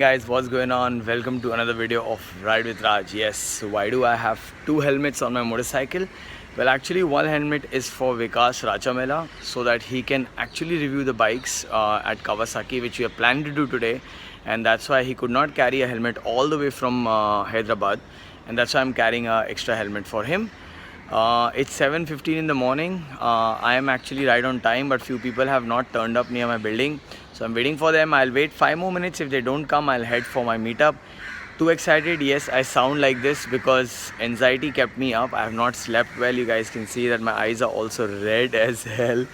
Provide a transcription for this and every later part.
Guys, what's going on? Welcome to another video of Ride with Raj. Yes, so why do I have two helmets on my motorcycle? Well, actually one helmet is for Vikas Rachamela so that he can actually review the bikes at Kawasaki, which we are planning to do today, and that's why he could not carry a helmet all the way from Hyderabad, and that's why I'm carrying an extra helmet for him. It's 7:15 in the morning. I am actually right on time, but few people have not turned up near my building. So I'm waiting for them. I'll wait 5 more minutes. If they don't come, I'll head for my meetup. Too excited. Yes, I sound like this because anxiety kept me up. I have not slept well. You guys can see that my eyes are also red as hell.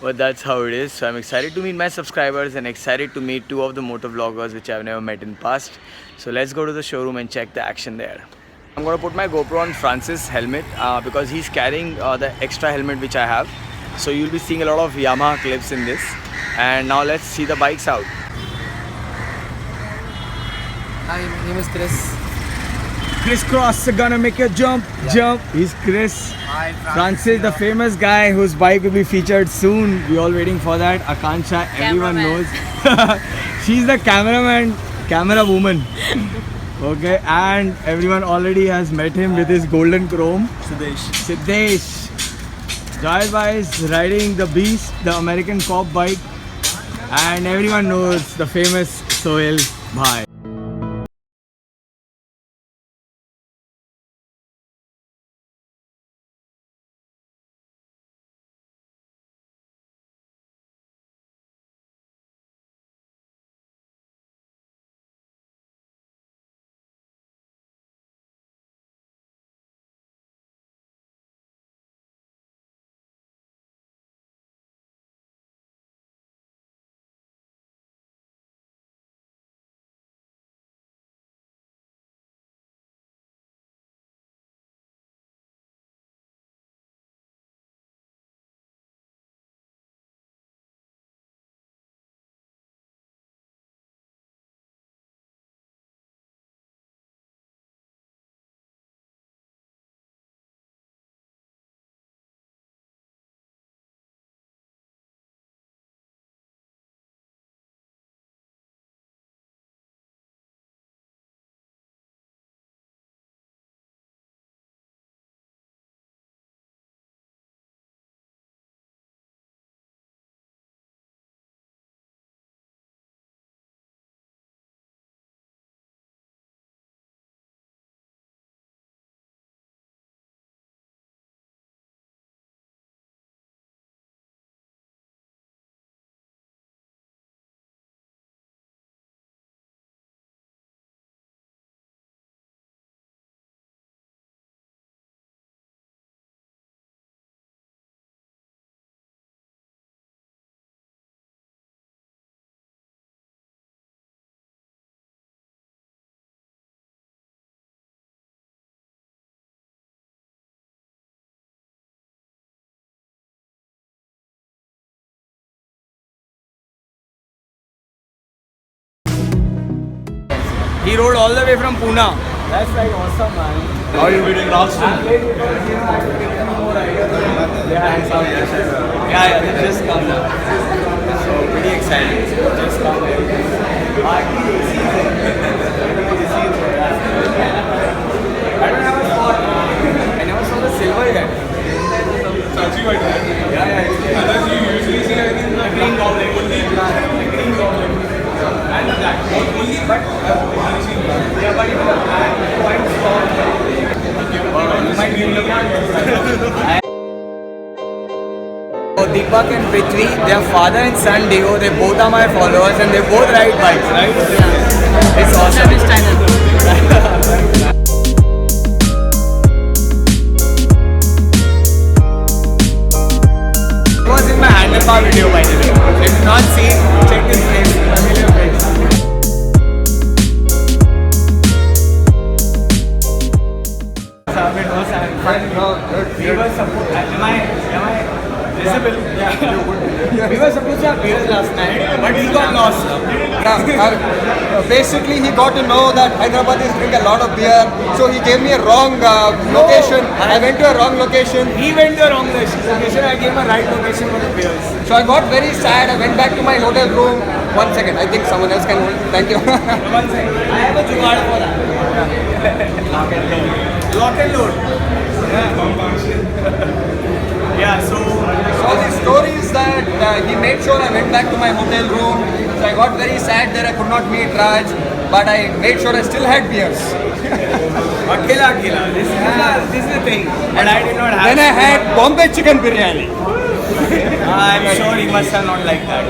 But that's how it is. So I'm excited to meet my subscribers and excited to meet two of the motor vloggers which I've never met in past. So let's go to the showroom and check the action there. I'm going to put my GoPro on Francis' helmet because he's carrying the extra helmet which I have. So you'll be seeing a lot of Yamaha clips in this. And now let's see the bikes out. Hi, my name is Chris. Chris Cross gonna make a jump. He's Chris. Hi, Francis, the famous guy whose bike will be featured soon. We're all waiting for that. Akansha, everyone knows. She's the camera woman. Okay, and everyone already has met him with his golden chrome. Siddesh. Jai Bhai is riding the Beast, the American cop bike. And everyone knows the famous Sohail Bhai. He rode all the way from Pune. That's like awesome, man. How are you feeling, Raj? I'm late because I have to get some more ideas. Yeah, they just come now. So pretty excited. Just come there. I don't have a spot. I never saw the silver yet. Chachi white. Yeah. Others you usually see anything in the Green goblet. only Green goblet. And the black. only But yeah, but even the black quite strong. So Deepak and Prithvi, they are father and son Deo. They both are my followers and they both ride bikes, right? Yeah. It's awesome. It was in my handlebar video, by the way. If not seen, check this face. Familiar face. We were supposed. Am I visible? Yeah. We were supposed to have beers last night, but he got lost. Basically, he got to know that Hyderabadis drink a lot of beer, so he gave me a wrong location. I went to a wrong location. He went to the wrong location. I gave him a right location for the beers. So I got very sad. I went back to my hotel room. 1 second. I think someone else can hold. Thank you. One second. I have a jugaad for that. Lock and load. Yeah, so So the story is that he made sure I went back to my hotel room. So I got very sad that I could not meet Raj, but I made sure I still had beers. akela. This is the thing. And I did not have. Then I had Bombay chicken biryani. I'm sure he must have not liked that.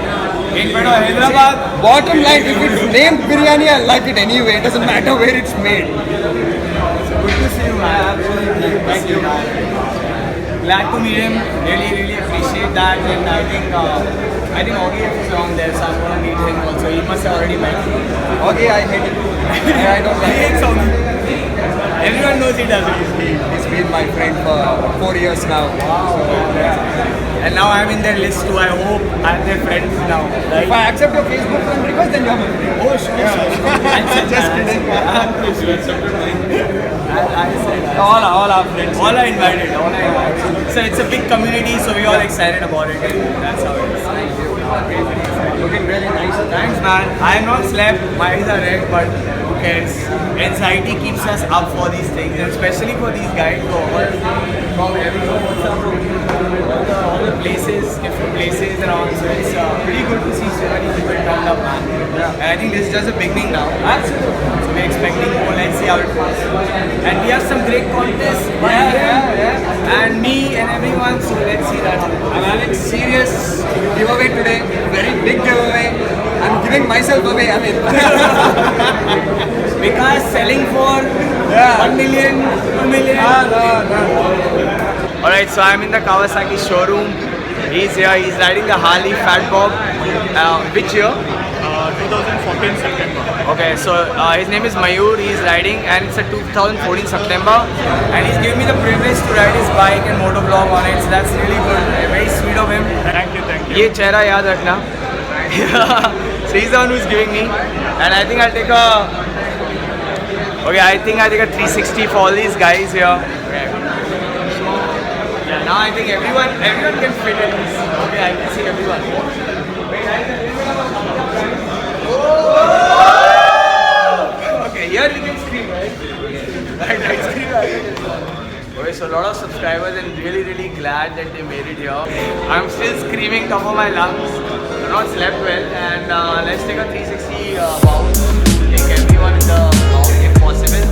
In front of Hyderabad. Bottom line, if it's named biryani, I like it anyway. It doesn't matter where it's made. Good to see you, man. Absolutely. Thank you. Glad to meet him. Really appreciate that. And I think Augie is wrong there, so I'm going to meet him also. He must have already met me. Okay, I hate it. I don't He like hates it. Augie. Everyone knows he doesn't. He's been my friend for 4 years now. And now I'm in their list too. I hope I'm their friends now. If Right? I accept your Facebook friend request, then you're my friend. Oh, sure. Just kidding. I said that. All our friends. All are invited. So it's a big community, so we're all excited about it. And that's how it is. Looking really nice. Thanks, man. I have not slept. My eyes are red, but who cares? Anxiety keeps us up for these things, and especially for these guys who are all from everywhere, all the places, different places around. So it's pretty good to see so many people turned up, man. And I think this is just the beginning now. Absolutely. So we're expecting more. Let's see how it goes. And we have some great contests. And me and everyone. So let's see that. I'm having serious giveaway today. Very big giveaway. I'm giving myself away. I mean, Because selling for 1 million, 2 million. Alright, so I'm in the Kawasaki showroom. He's here, he's riding the Harley Fat Bob. Which year? 2014 September. Okay, so his name is Mayur, he's riding and it's a 2014 September. And he's given me the privilege to ride his bike and motovlog on it, so that's really good. Very sweet of him. Thank you. ये चेहरा याद रखना. So he's the one who's giving me, and I think I'll take a. Okay, I think I'll take a 360 for all these guys here. Okay. So yeah, now I think everyone can fit in this. Okay, I can see everyone. Okay, here you can scream, right? Right, scream. Okay, so a lot of subscribers and really glad that they made it here. I'm still screaming top of my lungs. I've not slept well, and let's take a 360 bounce. Take everyone in the bounce if possible.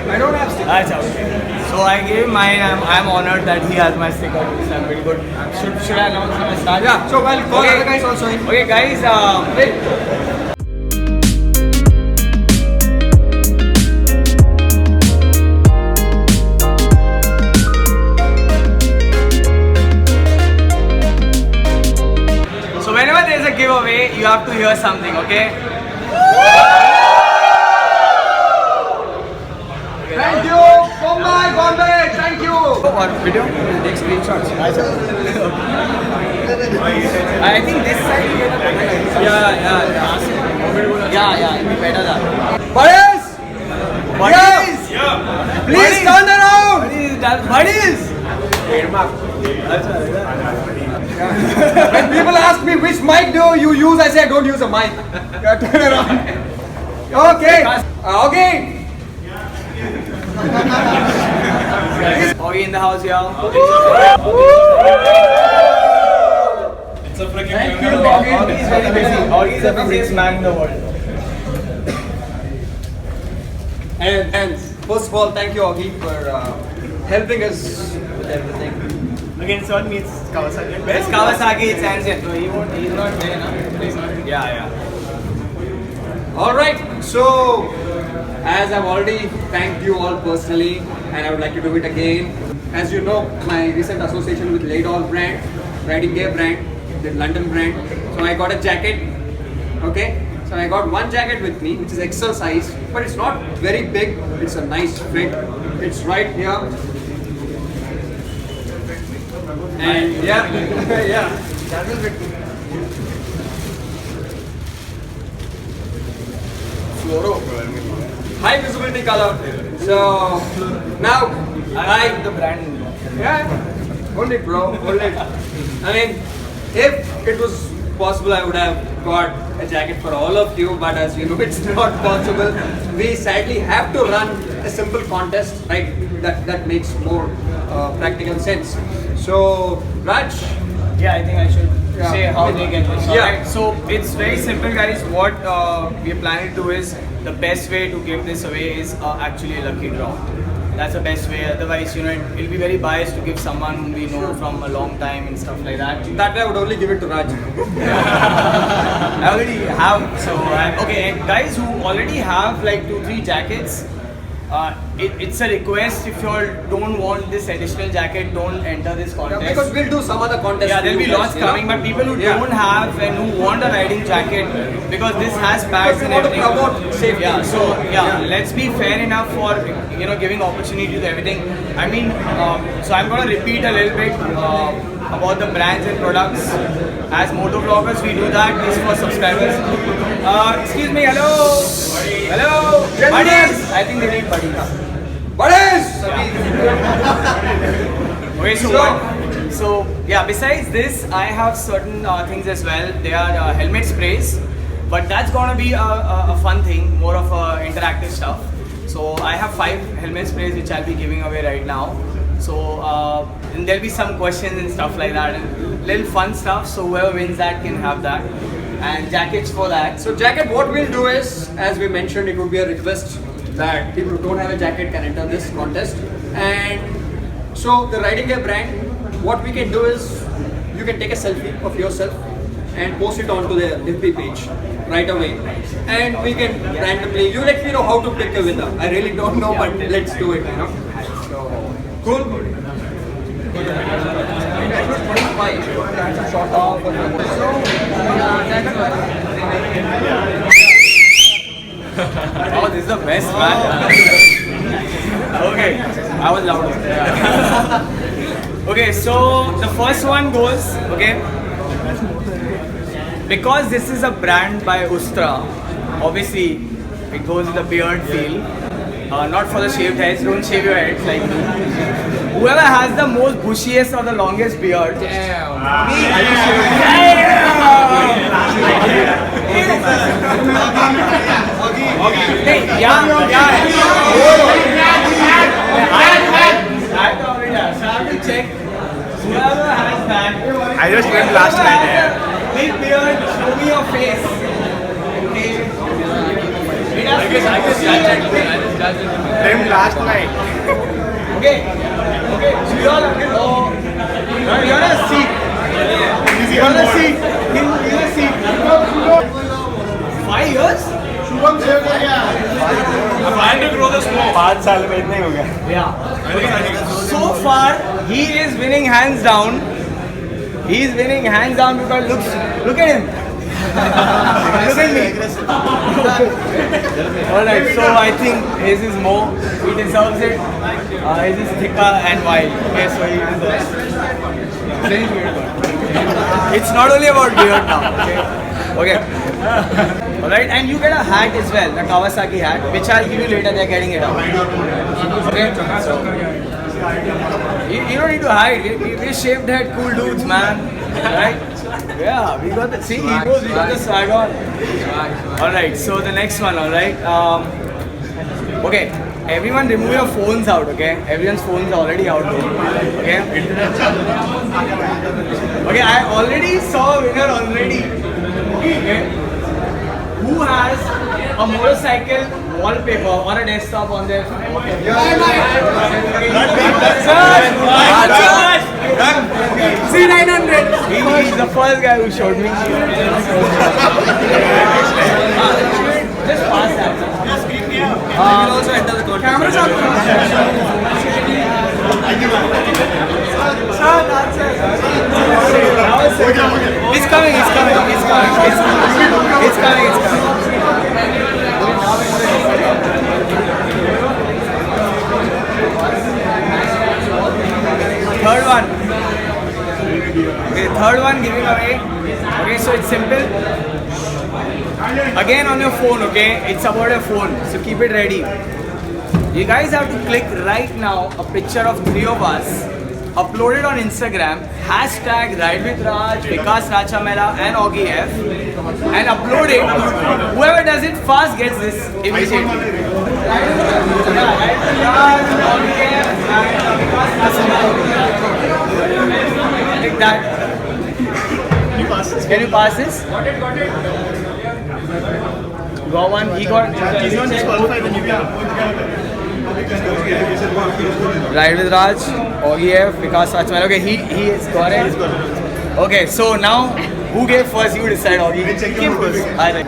I don't have stickers. That's okay. So I gave mine. I'm honored that he has my sticker. So I'm very good. Should I announce when I start? Yeah, so I'll call other guys also in. Okay, guys. Wait. So whenever there's a giveaway, you have to hear something, okay? Thank you, Bombay, thank you. What video? Take screenshots. I think this side you get a better idea. Yeah, it'll be better that. Boys, Buddies! please turn around. Buddies, buddies. When people ask me which mic do you use, I say I don't use a mic. Turn around. Okay. Okay. Augie in the house, y'all. It's a freaking Thank you, jungle. Augie. Augie is very busy. Augie is the busiest man in the world. And first of all, thank you, Augie, for helping us with everything. Again, son meets Kawasaki. Where's Kawasaki? It's Anshin. So he's not there, no? He's not. Yeah. All right. So, as I've already thanked you all personally, and I would like to do it again. As you know, my recent association with Laidall brand, Riding Gear brand, the London brand. So I got a jacket. Okay. So I got one jacket with me, which is XL size, but it's not very big. It's a nice fit. It's right here. And yeah, yeah. That will fit. High visibility color. So now I the brand. yeah, hold it, bro, hold it. I mean, if it was possible, I would have got a jacket for all of you, but as you know, it's not possible. We sadly have to run a simple contest, right? That makes more practical sense. So, Raj, Yeah, I think I should Yeah. say how they get this. Yeah. Alright, so it's very simple, guys. What we are planning to do is the best way to give this away is actually a lucky draw. That's the best way. Otherwise, it'll be very biased to give someone whom we know from a long time and stuff like that. that way I would only give it to Raj. I already have. So okay, and guys who already have like 2-3 jackets. It's a request. If you all don't want this additional jacket, don't enter this contest. Because we'll do some other contest. Yeah, for there'll you be guys, lots you know? coming, but people who Yeah. don't have and who want a riding jacket, because this has pads we and want to everything. promote safety. Yeah, so Yeah. let's be fair enough for giving opportunity to everything. I mean, so I'm gonna repeat a little bit about the brands and products. As motor vloggers, we do that. This is for subscribers. Excuse me, hello, hello, Gentlemen. buddies. I think they need buddies. Buddies! Okay, so yeah, besides this, I have certain things as well. They are helmet sprays, but that's gonna be a fun thing, more of interactive stuff. So I have 5 helmet sprays which I'll be giving away right now. So and there'll be some questions and stuff like that, and little fun stuff. So whoever wins that can have that, and jackets for that. So jacket, what we'll do is, as we mentioned, it would be a request that people who don't have a jacket can enter this contest. And so the Riding Gear brand, what we can do is, you can take a selfie of yourself and post it onto their FB page right away. And we can randomly, you let me know how to pick a winner. I really don't know, but let's do it, So, cool? Oh, this is the best, man. Okay, I was loud. Okay, so the first one goes, okay, because this is a brand by Ustra, obviously it goes with the beard feel. Not for the shaved heads, don't shave your heads like me. Whoever has the most bushiest or the longest beard. Hey, yeah. I have to check. Whoever has that. I just went last night. Big beard, show me your face. Okay. I guess Them last night. Okay. So you're a seat. You're a seat. You're a seat. 5 years? I'm trying to grow this more. 5 साल में इतना ही हो गया. Yeah. So far, he is winning hands down. He is winning hands down because look at him. Look at me. Alright, so I think his is more. He deserves it. His is thicker and wide. Okay, so he deserves it. It's not only about beard now. Okay. Alright, and you get a hat as well, the Kawasaki hat, which I'll give you later. They're getting it out. Okay. So You don't need to hide. We shaved head cool dudes, man. Right? Yeah, we got the see egos, we got the swag on. Alright, so the next one, alright. Okay, everyone remove your phones out, okay? Everyone's phones are already out there. Okay? Okay, I already saw a winner already. Okay? Who has a motorcycle wallpaper or a desktop on their phone? C900. He's the first guy who showed me. Just pass that. You will also enter the contest. Cameras are It's coming. Third one. Okay, third one giving away. Okay, so it's simple. Again on your phone, okay? It's about your phone, so keep it ready. You guys have to click right now a picture of three of us, upload it on Instagram, hashtag Ride with Raj, Vikas Rachamela and Augie F, and upload it. Whoever does it first gets this immediately. Ride with Raj, Augie F, and Vikas Rachamela. Like that. Can you pass this? Got it. Got one. He got. He's not disqualified when you get Ride with Raj, Augie F, Vikas Rachamela. Okay, he has got it. Okay, so now who gave first? You decide, Augie. Check him first. Alright.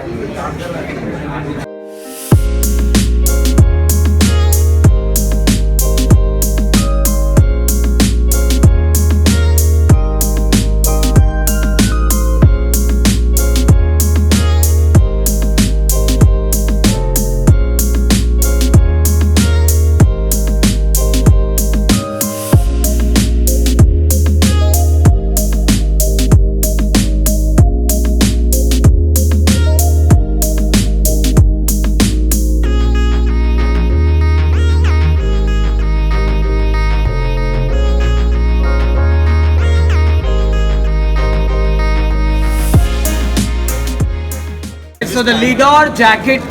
So the Lidor jacket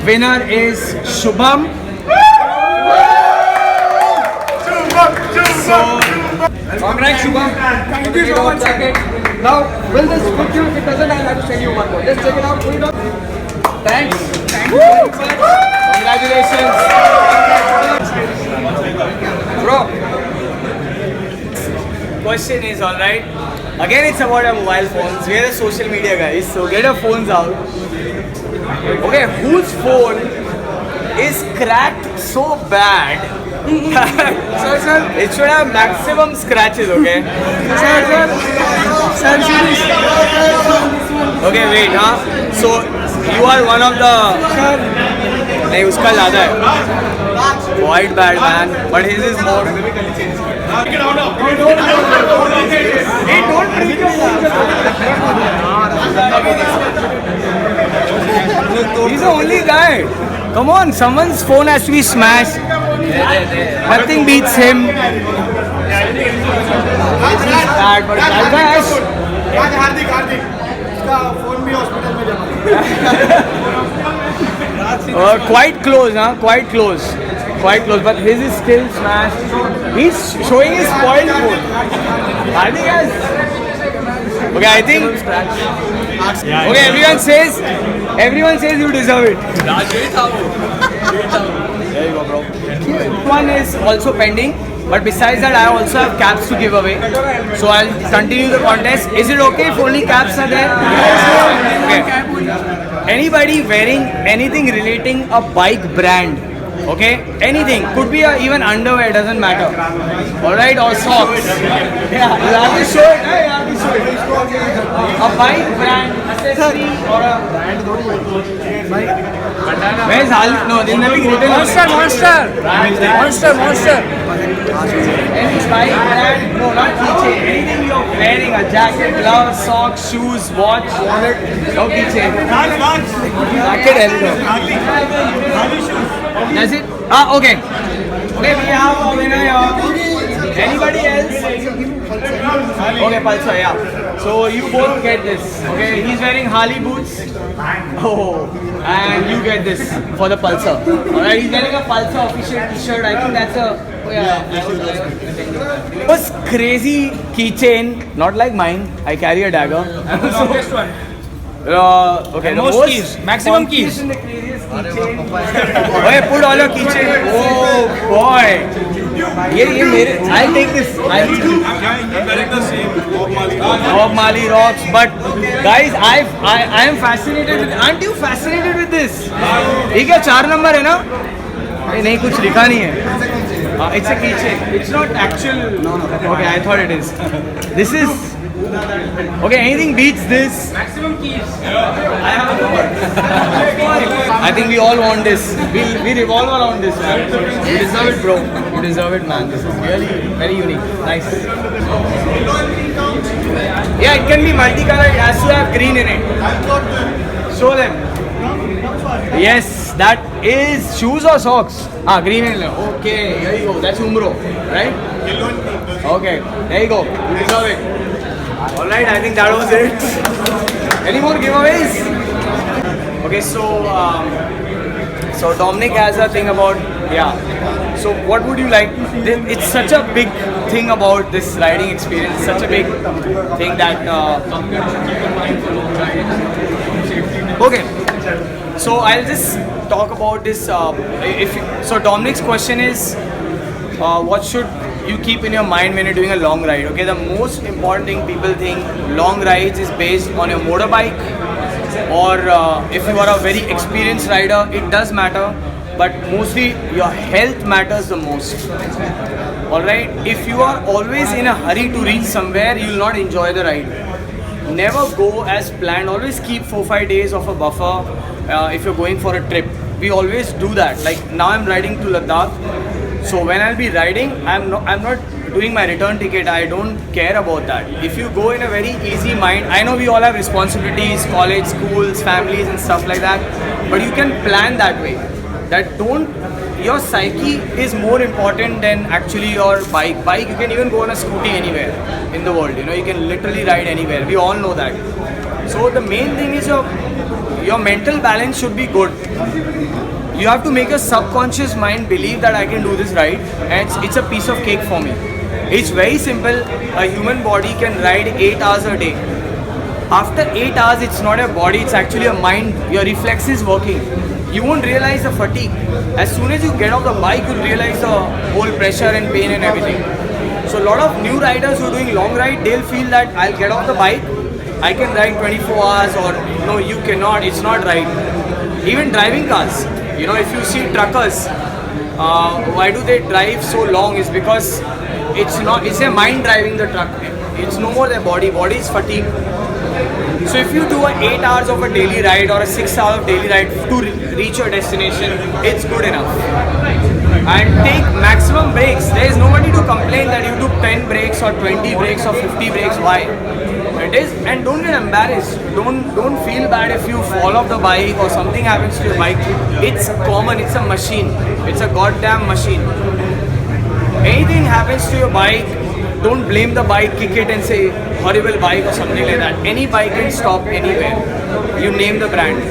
winner is Shubham. Congrats, Shubham. Thank you so much. Now, will this fit you? If it doesn't, I'll have to send you one more. Just check it out, put it on. Thanks. Thank you very much. Congratulations. Bro. Question is alright. Again, it's about our mobile phones. We are the social media guys, so get your phones out. Okay, whose phone is cracked so bad that it should have maximum scratches, okay? Okay, wait, huh? So, you are one of the... नहीं उसका ज़्यादा है. Quite bad, man. But his is more. Hey, don't bring your phone. He's the only guy. Come on, someone's phone has to be smashed. Nothing beats him. This is bad, but that guy has... हार्दिक इसका phone भी hospital में जमा quite close, huh? Quite close. Quite close, but his is still smashed. He's showing his spoiled phone. Hardik has... Okay, I think... Okay, everyone says you deserve it. There you go, bro. One is also pending, but besides that, I also have caps to give away. So I'll continue the contest. Is it okay if only caps are there? Okay. Anybody wearing anything relating a bike brand, okay? Anything. Could be even underwear, doesn't matter. Alright, or socks. Yeah, you have to show it. Yeah, you have to show it. A bike brand, accessory, or a... Where's Hal? No, there's nothing written. Monster. Any bike brand? No, not keychain. Anything you're wearing, a jacket, gloves, socks, shoes, watch, wallet. No keychain. Jacket, hello. That's it? Ah, okay. Okay, we have a winner here. Anybody else? Okay, Pulsar, yeah. So you both get this. Okay, he's wearing Harley boots. Oh, and you get this for the Pulsar. Alright, he's wearing a Pulsar official t-shirt. I think that's a. Oh yeah. It was crazy keychain, not like mine. I carry a dagger. And the longest one. Okay, the most keys, maximum keys. And the craziest keychain. Okay, put all your keychain. Oh boy. I'll take this. I'm wearing the same Bob Marley rocks, but guys, I am fascinated with. Aren't you fascinated with this? ये क्या 4 number है ना? नहीं कुछ लिखा नहीं है. It's a keychain. It's not actual. No. Okay, I thought it is. This is. Okay, anything beats this. Maximum keys. I have a number. I think we all want this. We revolve around this, man. You deserve it, bro. You deserve it, man. This is really very unique. Nice. Yeah, it can be multicolored. It has to have green in it. Show them. Yes, that is shoes or socks? Green in it. Okay, here you go. That's Umbro, right? Okay, there you go. You deserve it. Alright, I think that was it. Any more giveaways? Okay, so Dominic has a thing about, yeah. So what would you like? It's such a big thing about this riding experience. Such a big thing that. Okay, so I'll just talk about this. So Dominic's question is, what should you keep in your mind when you're doing a long ride? Okay, the most important thing people think long rides is based on your motorbike, or if you are a very experienced rider, it does matter, but mostly your health matters the most. Alright, if you are always in a hurry to reach somewhere, you will not enjoy the ride. Never go as planned. Always keep 4-5 days of a buffer if you're going for a trip. We always do that. Like now I'm riding to Ladakh. So when I'll be riding, I'm not doing my return ticket. I don't care about that. If you go in a very easy mind, I know we all have responsibilities, college, schools, families and stuff like that, but you can plan that way. Your psyche is more important than actually your bike. Bike, you can even go on a scooty anywhere in the world. You know, you can literally ride anywhere. We all know that. So the main thing is your mental balance should be good. You have to make your subconscious mind believe that I can do this ride, and it's a piece of cake for me. It's very simple. A human body can ride 8 hours a day. After 8 hours, it's not a body, it's actually a mind. Your reflexes working. You won't realize the fatigue. As soon as you get off the bike, you'll realize the whole pressure and pain and everything. So a lot of new riders who are doing long ride, they'll feel that I'll get off the bike, I can ride 24 hours, or no, you cannot, it's not right. Even driving cars. You know, if you see truckers, why do they drive so long? Is because it's their mind driving the truck. It's no more their body. Body is fatigued. So if you do 8 hours of a daily ride or a 6 hours of daily ride to reach your destination, it's good enough. And take maximum breaks. There is nobody to complain that you took 10 breaks or 20 breaks or 50 breaks. Why? It is, and don't get embarrassed. Don't feel bad if you fall off the bike or something happens to your bike. It's common. It's a machine. It's a goddamn machine. Anything happens to your bike, don't blame the bike, kick it and say horrible bike or something like that. Any bike can stop anywhere. You name the brand.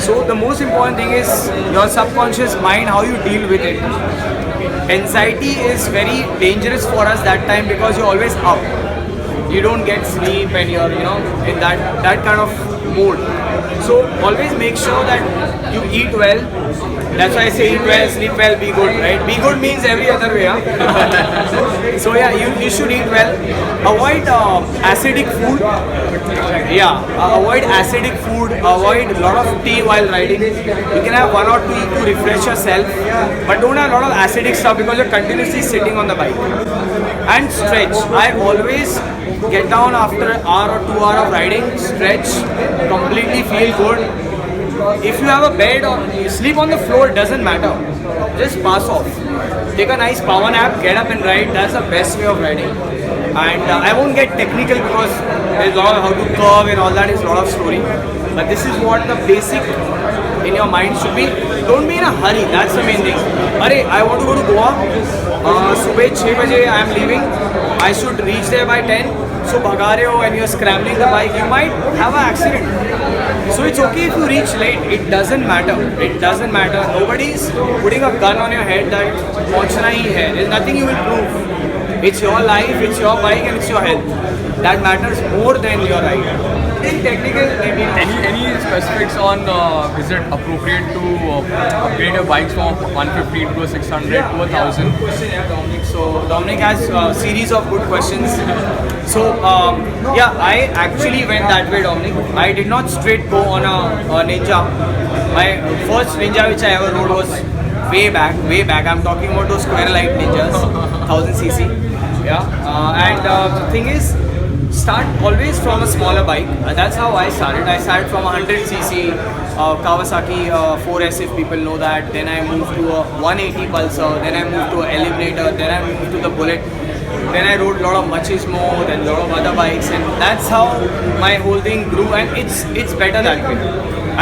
So the most important thing is your subconscious mind, how you deal with it. Anxiety is very dangerous for us that time because you're always up. You don't get sleep and you're, in that kind of mood. So always make sure that you eat well. That's why I say eat well, sleep well, be good, right? Be good means every other way, huh? So yeah, you should eat well. Avoid acidic food. Avoid acidic food. Avoid a lot of tea while riding. You can have 1 or 2 to refresh yourself, but don't have a lot of acidic stuff because you're continuously sitting on the bike. And stretch. I always get down after an hour or 2 hours of riding, stretch, completely feel good. If you have a bed or you sleep on the floor, it doesn't matter. Just pass off. Take a nice power nap, get up and ride. That's the best way of riding. And I won't get technical because there's a lot of how to curve and all that is a lot of story. But this is what the basic in your mind should be. don't be in a hurry. That's the main thing. Arey, I want to go to Goa. सुबह 6 बजे I am leaving. I should reach there by 10. So भगा रहे हो and you're scrambling the bike, you might have an accident. So it's okay if you reach late. It doesn't matter. It doesn't matter. Nobody's putting a gun on your head that पहुंचना ही है. There's nothing you will prove. It's your life, it's your bike, and it's your health. That matters more than your ride. In technical, maybe Any specifics on is it appropriate to upgrade your bikes from 150 to a 600 to a 1000? Question, yeah, Dominic. So Dominic has a series of good questions. So yeah, I actually went that way, Dominic. I did not straight go on a Ninja. My first Ninja which I ever rode was way back, way back. I'm talking about those Square Light Ninjas, 1000cc. Yeah, and the thing is, start always from a smaller bike. That's how I started. I started from a 100cc Kawasaki 4S, if people know that. Then I moved to a 180 Pulsar. Then I moved to a Eliminator. Then I moved to the Bullet. Then I rode a lot of Machismo, then a lot of other bikes, and that's how my whole thing grew. And it's better that way.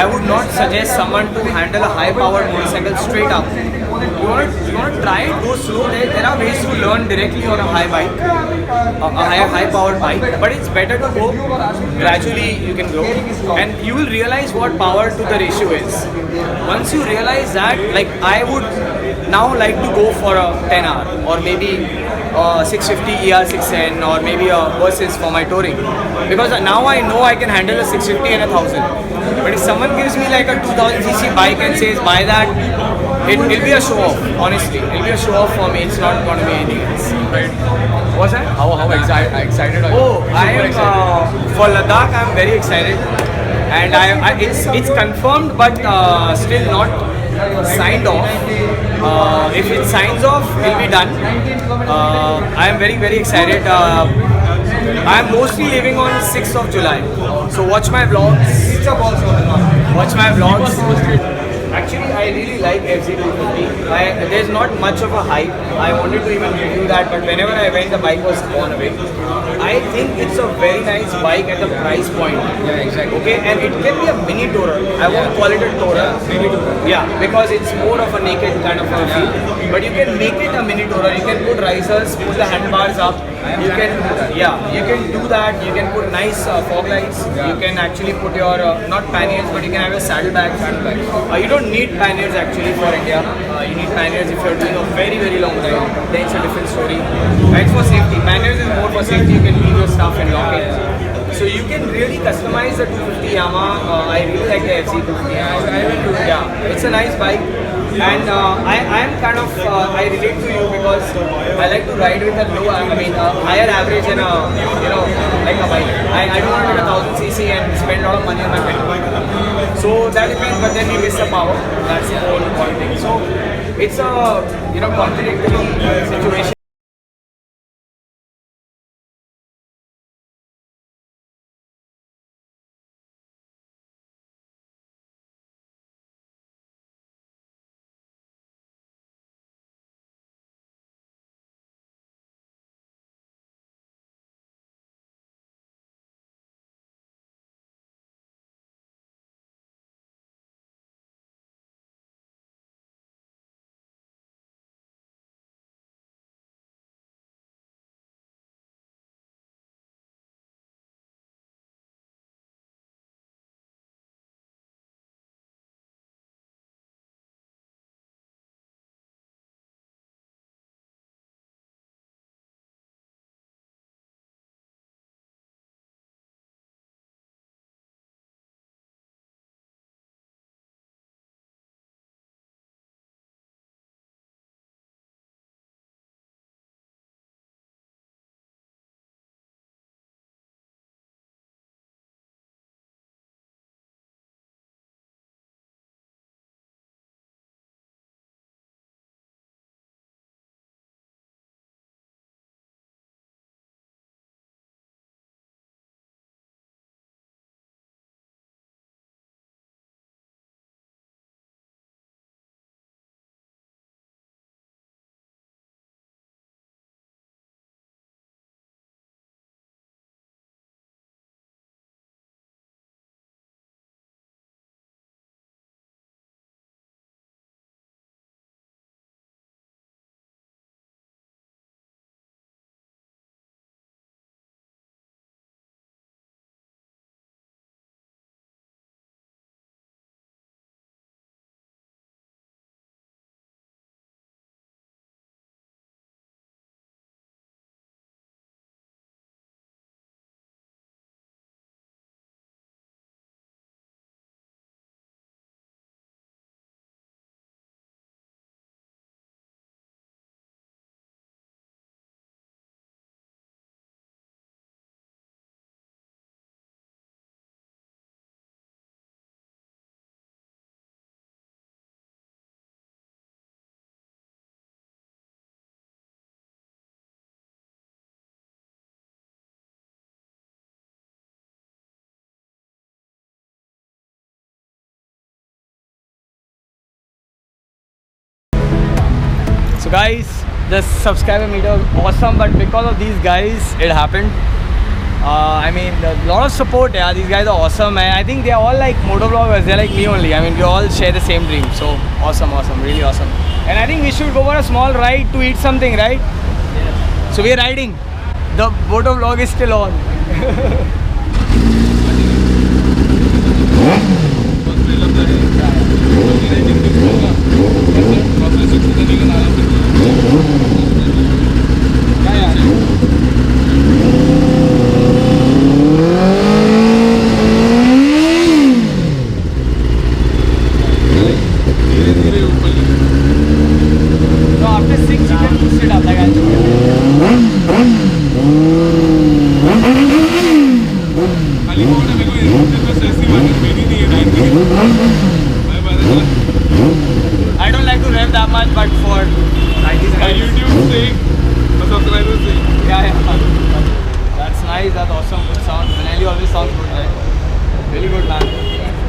I would not suggest someone to handle a high-powered motorcycle straight up. You want to try it, go slow. There are ways to learn directly on a high bike, a high-powered bike. But it's better to go gradually. You can grow, and you will realize what power to the ratio is. Once you realize that, like I would now like to go for a 10 hour or maybe 650 ER6N or maybe a Versys for my touring, because now I know I can handle a 650 and a 1000. But if someone gives me like a 2000cc bike and says buy that, it'll be a show off. Honestly, it'll be a show off for me. It's not going to be anything else. Right. What's that? How excited are you? Oh, I Super am excited. for Ladakh. I'm very excited, and it's confirmed, but still not signed off. If it signs off, it'll be done. I am very excited. I am mostly leaving on 6th of July, so watch my vlogs. Watch my vlogs. Actually, I really like FZ250. There's not much of a hype. I wanted to even review that, but whenever I went, the bike was gone away. I think it's a very nice bike at the price point. Yeah, exactly. Okay, and it can be a mini tourer. I won't call it a tourer. Mini tourer. Yeah, because it's more of a naked kind of a feel. But you can make it a mini tourer. You can put risers, put the handlebars up. You can do that. You can put nice fog lights. You can actually put your not panniers, but you can have your saddlebags. You don't need panniers actually for India. You need panniers if you're doing a very long ride. Then it's a different story. It's for safety. Panniers is more for safety. You can leave your stuff and lock it. So you can really customize the 250 Yamaha. I really like the FZ250. Yeah, it's a nice bike. And I am kind of, I relate to you because I like to ride with a higher average and like a bike. I don't want to take a 1000cc and spend a lot of money on my petrol. So that depends, but then you miss the power. That's the whole important thing. So it's a contradictory situation. So guys, this subscriber meter was awesome, but because of these guys, it happened. I mean, a lot of support. Yeah, these guys are awesome, and I think they are all like motovloggers. They're like me only. I mean, we all share the same dream. So awesome, really awesome. And I think we should go for a small ride to eat something, right? So we are riding. The motovlog is still on. So after 6 you can boost it up like I told you. I don't like to rev that much, but for like these guys. Yeah. That's nice, that's awesome, good sound. Benelli always sounds good, right? Really good, man.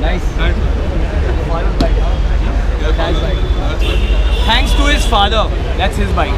Nice. Father's bike, huh? Dad's bike. Thanks to his father. That's his bike.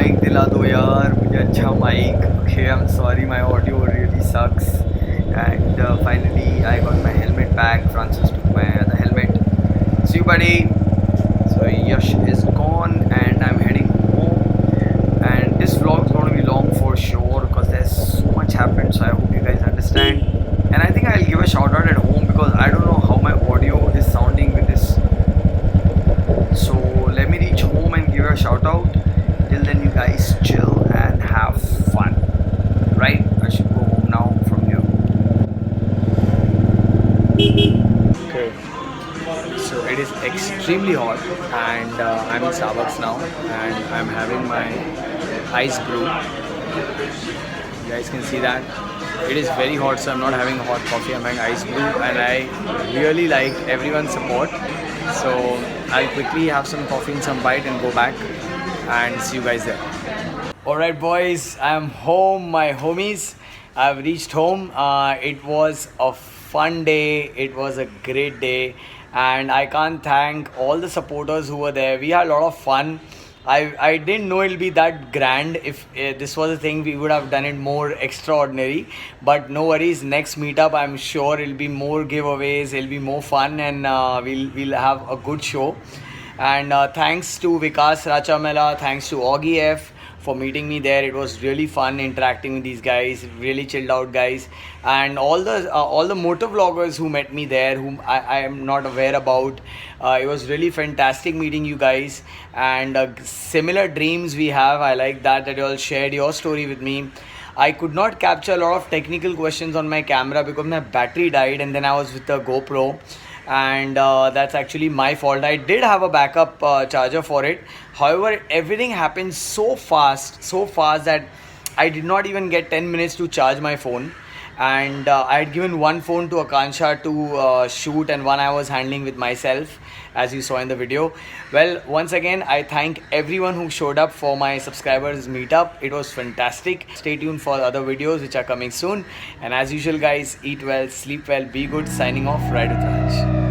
Mic दिला दो यार मुझे, अच्छा mic. Okay, I'm sorry, my audio really sucks. And finally I got my helmet back. Francis took my other helmet. See you buddy. So Yash is gone and I'm heading home. And this vlog is going to be long for sure because there's so much happened. So I hope you guys understand. And I think I'll give a shout out at home because I don't know how my audio is sounding with this. So let me reach home and give a shout out. Till then, you guys chill and have fun. Right? I should go home now from here. Okay. So it is extremely hot, and I'm in Starbucks now, and I'm having my ice brew. You guys can see that. It is very hot, so I'm not having hot coffee. I'm having ice brew, and I really like everyone's support. So I'll quickly have some coffee and some bite and go back and see you guys there. Alright boys, I'm home, my homies. I've reached home. It was a fun day. It was a great day, and I can't thank all the supporters who were there. We had a lot of fun. I didn't know it'll be that grand. If this was a thing, we would have done it more extraordinary. But no worries. Next meetup, I'm sure it'll be more giveaways. It'll be more fun, and we'll have a good show. And thanks to Vikas Rachamela, thanks to Augie F for meeting me there. It was really fun interacting with these guys. Really chilled out guys, and all the motor vloggers who met me there, whom I am not aware about. It was really fantastic meeting you guys, and similar dreams we have. I like that you all shared your story with me. I could not capture a lot of technical questions on my camera because my battery died, and then I was with the GoPro, and that's actually my fault. I did have a backup charger for it. However, everything happened so fast that I did not even get 10 minutes to charge my phone. And I had given one phone to Akansha to shoot, and one I was handling with myself, as you saw in the video. Well, once again, I thank everyone who showed up for my subscribers meetup. It was fantastic. Stay tuned for other videos which are coming soon. And as usual guys, eat well, sleep well, be good. Signing off, Ride with Raj.